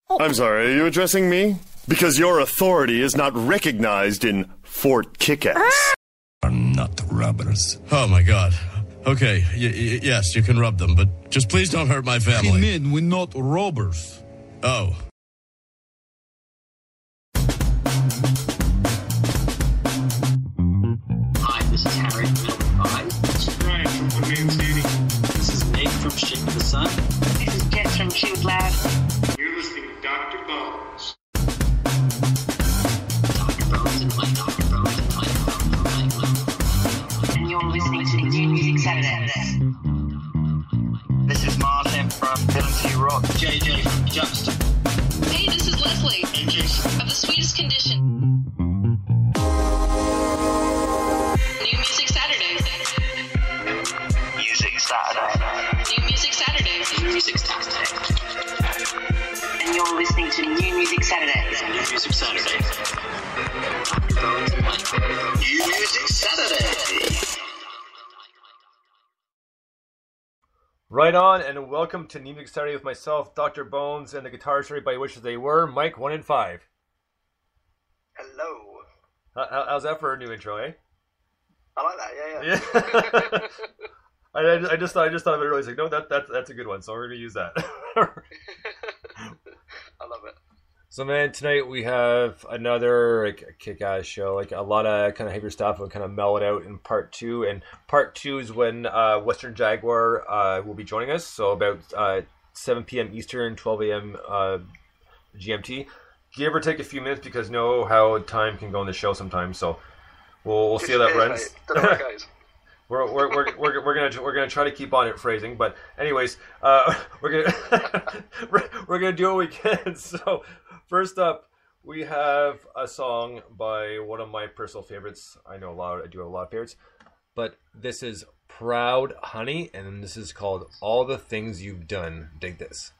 I'm sorry, are you addressing me? Because your authority is not recognized in Fort Kickass. Are not rubbers. Oh my god. Okay, yes, you can rub them, but just please don't hurt my family. He mean we're not robbers. Oh. Hi, this is Harry from Mike1inFive. This is Brian from One Man Standing. This is Meg from Shit to the Sun. This is Jess from Choose Lab. You're listening to Dr.Bones. Dr.Bones and Mike, Dr.Bones and Mike. And you're listening to New Music Saturday. This is Martin from Ability Rock. JJ from Juxta. Hey, this is Leslie And Jason. of The Sweetest Condition. New Music Saturday. Music Saturday. New Music Saturday. New Music Saturday. And you're listening to New Music Saturday. New Music Saturday. Dr.Bones and Mike. New Music Saturday. Right on, and welcome to New Music Saturday with myself, Dr. Bones, and the guitarist everybody wishes they were, Mike1inFive. Hello. How's that for a new intro, eh? I like that, yeah. I just thought of it earlier. I was like, no, that's a good one, so we're gonna use that. I love it. So, man, tonight we have another kick-ass show. Like a lot of kind of heavier stuff will kind of mellow it out in part two. And part two is when Western Jaguar will be joining us. So about 7 p.m. Eastern, 12 a.m. GMT. Give or take a few minutes because know how time can go in the show sometimes. So we'll see how that runs. Don't know, guys. We're gonna try to keep on it phrasing, but anyways, we're gonna do what we can. So first up, we have a song by one of my personal favorites. I do have a lot of favorites, but this is Proud Honey, and this is called All the Things You've Done. Dig this.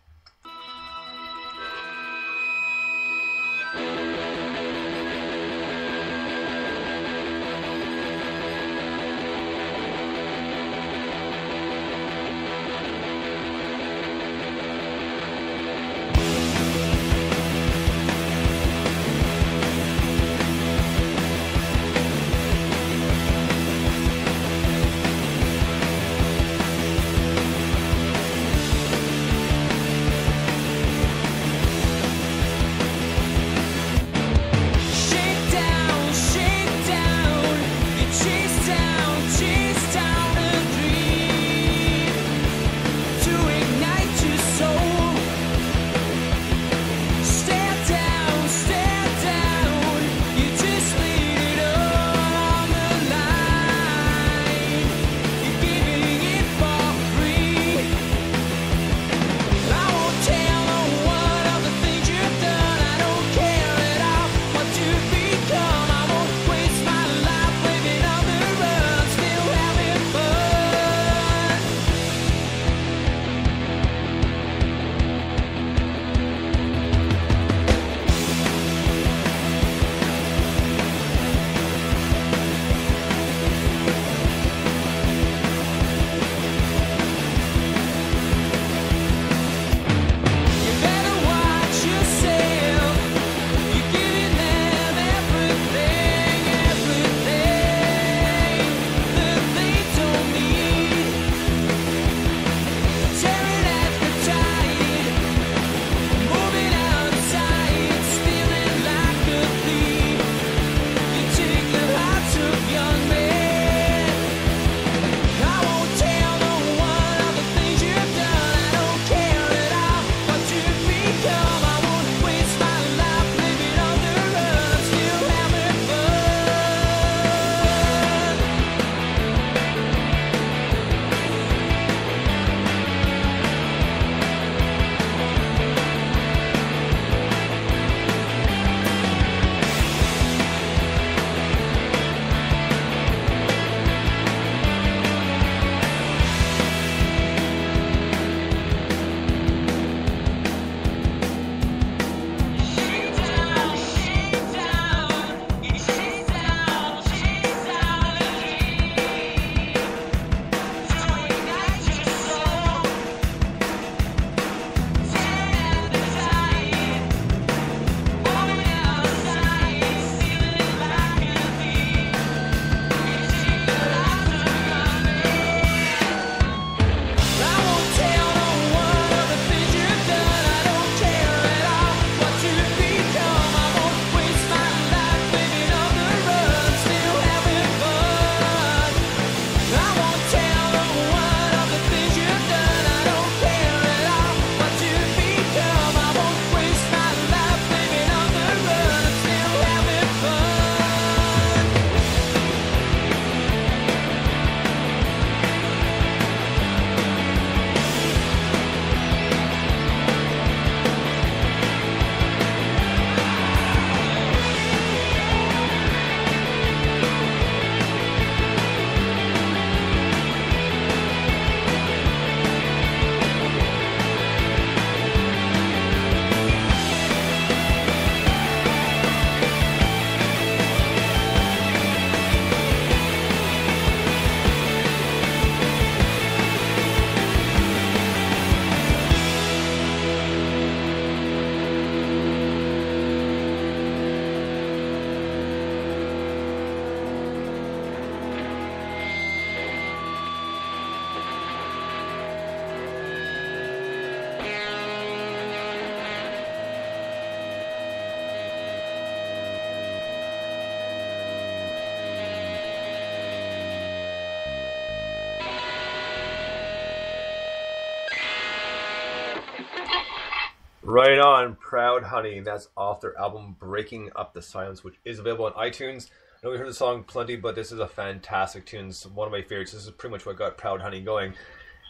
Right on, Proud Honey. That's off their album Breaking Up the Silence, which is available on iTunes. I know we heard the song plenty, but this is a fantastic tune. It's one of my favorites. This is pretty much what got Proud Honey going.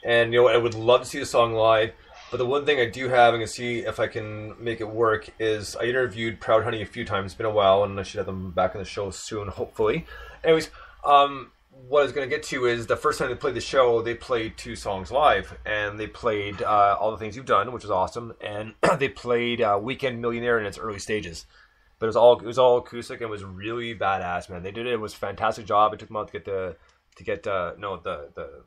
And you know, I would love to see the song live. But the one thing I do have, and can see if I can make it work, is I interviewed Proud Honey a few times. It's been a while, and I should have them back on the show soon, hopefully. Anyways, what I was going to get to is the first time they played the show, they played 2 songs live, and they played All the Things You've Done, which was awesome, and they played Weekend Millionaire in its early stages. But it was all acoustic and it was really badass, man. They did it. It was a fantastic job. It took them out to get the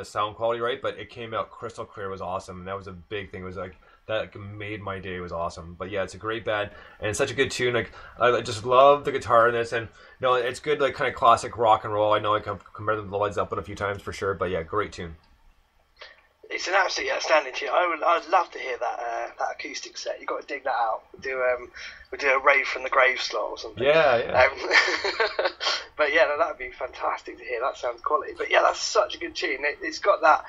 sound quality right, but it came out crystal clear. It was awesome, and that was a big thing. It was like that made my day. It was awesome. But yeah, it's a great band and it's such a good tune. Like I just love the guitar in this, and you know, it's good, like kind of classic rock and roll. I know I can compare them to the Led Zeppelin a few times for sure, but yeah, great tune. It's an absolutely outstanding tune. I'd love to hear that acoustic set. You've got to dig that out. We'll do a Rave from the Grave slot or something. Yeah. But yeah, that would be fantastic to hear. That sounds quality. But yeah, that's such a good tune. It's got that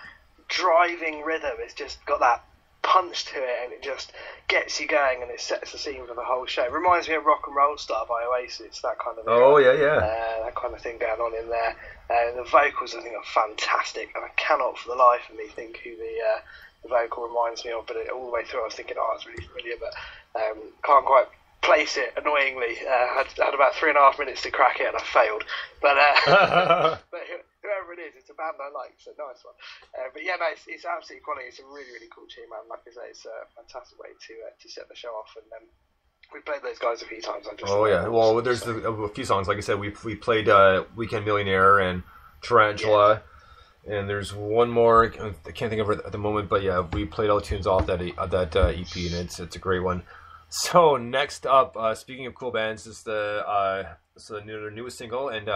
driving rhythm. It's just got that punch to it, and it just gets you going, and it sets the scene for the whole show. It reminds me of Rock and Roll Star by Oasis, that kind of that kind of thing going on in there. The vocals, I think, are fantastic, and I cannot for the life of me think who the vocal reminds me of, but all the way through I was thinking, oh, it's really familiar, but can't quite place it, annoyingly. I had about 3.5 minutes to crack it, and I failed. But but whoever it is, it's a band I like, so nice one. But yeah, no, it's absolutely quality. It's a really, really cool tune, man. Like I say, it's a fantastic way to set the show off, and we played those guys a few times. Well, there's a few songs. Like I said, we played Weekend Millionaire and Tarantula, and there's one more. I can't think of it at the moment, but yeah, we played all the tunes off that EP, and it's a great one. So next up, speaking of cool bands, this is their newest single, and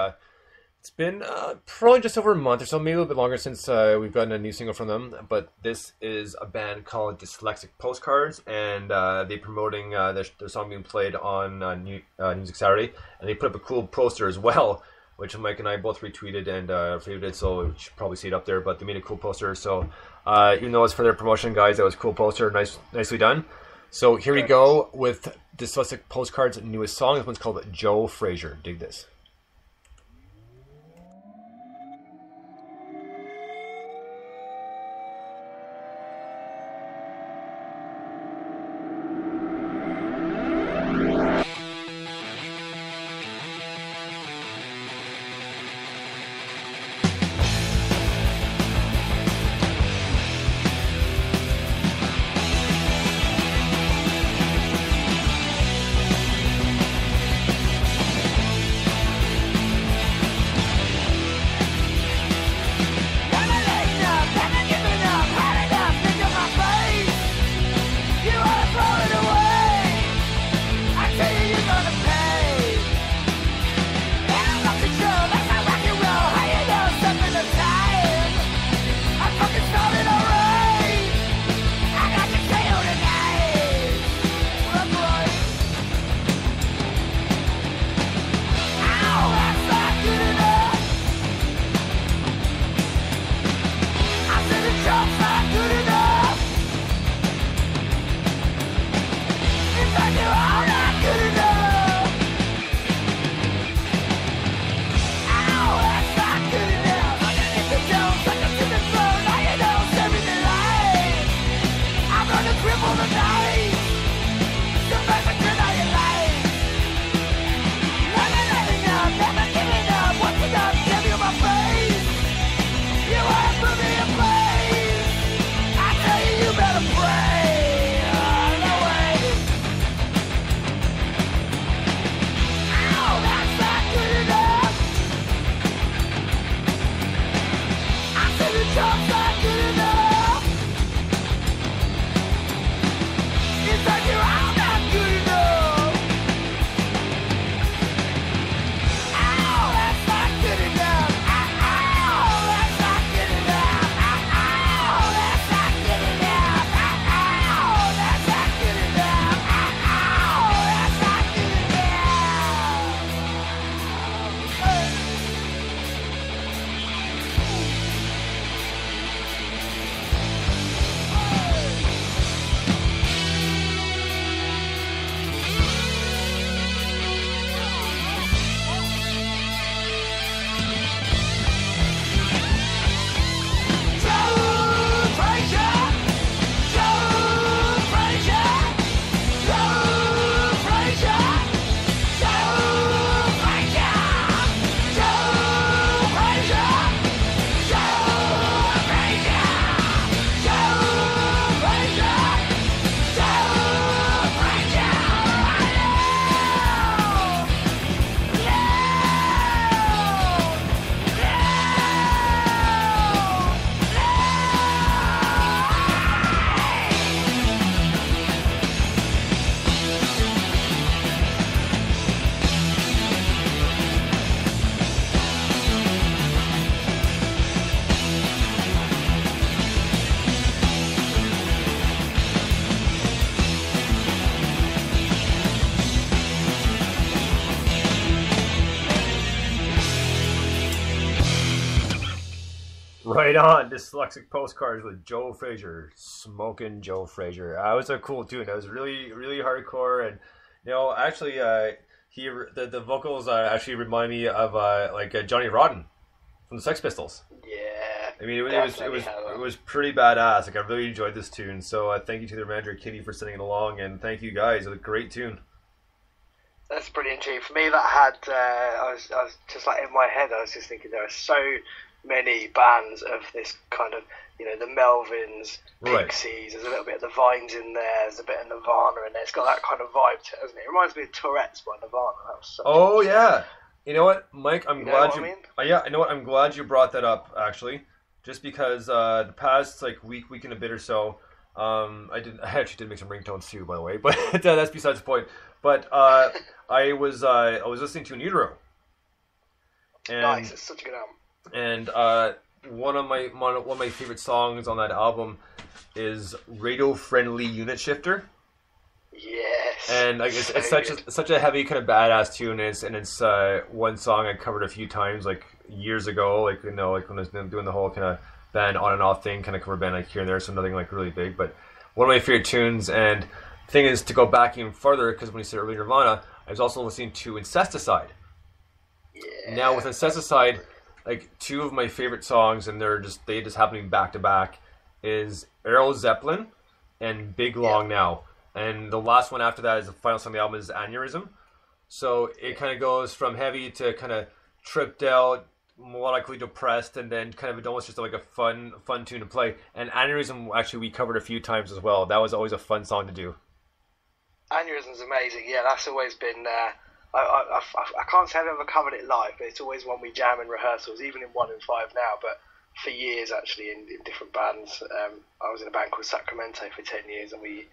it's been probably just over a month or so, maybe a little bit longer since we've gotten a new single from them. But this is a band called Dyslexic Postcards, and they're promoting their song being played on New Music Saturday, and they put up a cool poster as well, which Mike and I both retweeted and favorited, so you should probably see it up there. But they made a cool poster, so even though it's for their promotion, guys, that was a cool poster, nicely done. So here we go with Dyslexic Postcards' newest song. This one's called Joe Frazier. Dig this. Right on. Dyslexic Postcards with Joe Frazier. Smoking Joe Frazier. It was a cool tune. It was really, really hardcore. And, actually, the vocals actually remind me of Johnny Rotten from the Sex Pistols. Yeah. I mean, it was pretty badass. Like, I really enjoyed this tune. So thank you to their manager, Kitty, for sending it along. And thank you guys. It was a great tune. That's a brilliant tune. For me, that had, I was just like in my head, I was just thinking there are so many bands of this kind of, the Melvins, Pixies, there's a little bit of the Vines in there, there's a bit of Nirvana in there. It's got that kind of vibe to it, hasn't it? It reminds me of Tourette's by Nirvana. That was such yeah. You know what, Mike? I'm glad you. Yeah, you know what? I'm glad you brought that up. Actually, just because the past week and a bit or so, I actually did make some ringtones too, by the way. But that's besides the point. But I was listening to In Utero. And, nice, it's such a good album. And one of my favorite songs on that album is Radio Friendly Unit Shifter. Yes. And like it's such a heavy kind of badass tune, and it's one song I covered a few times like years ago, like when I was doing the whole kind of band on and off thing, kind of cover band like here and there, so nothing like really big, but one of my favorite tunes. And the thing is, to go back even further, because when you said earlier Nirvana, I was also listening to Incesticide. Yeah. Now with Incesticide, like two of my favorite songs, and they just happen to be back to back, is Aero Zeppelin and Big Long Now. And the last one after that is the final song of the album is Aneurysm. So it kind of goes from heavy to kind of tripped out, melodically depressed, and then kind of almost just like a fun tune to play. And Aneurysm actually we covered a few times as well. That was always a fun song to do. Aneurysm's amazing. Yeah, that's always been. I can't say I've ever covered it live, but it's always one we jam in rehearsals, even in 1-in-5 now. But for years, actually, in different bands. I was in a band called Sacramento for 10 years, and we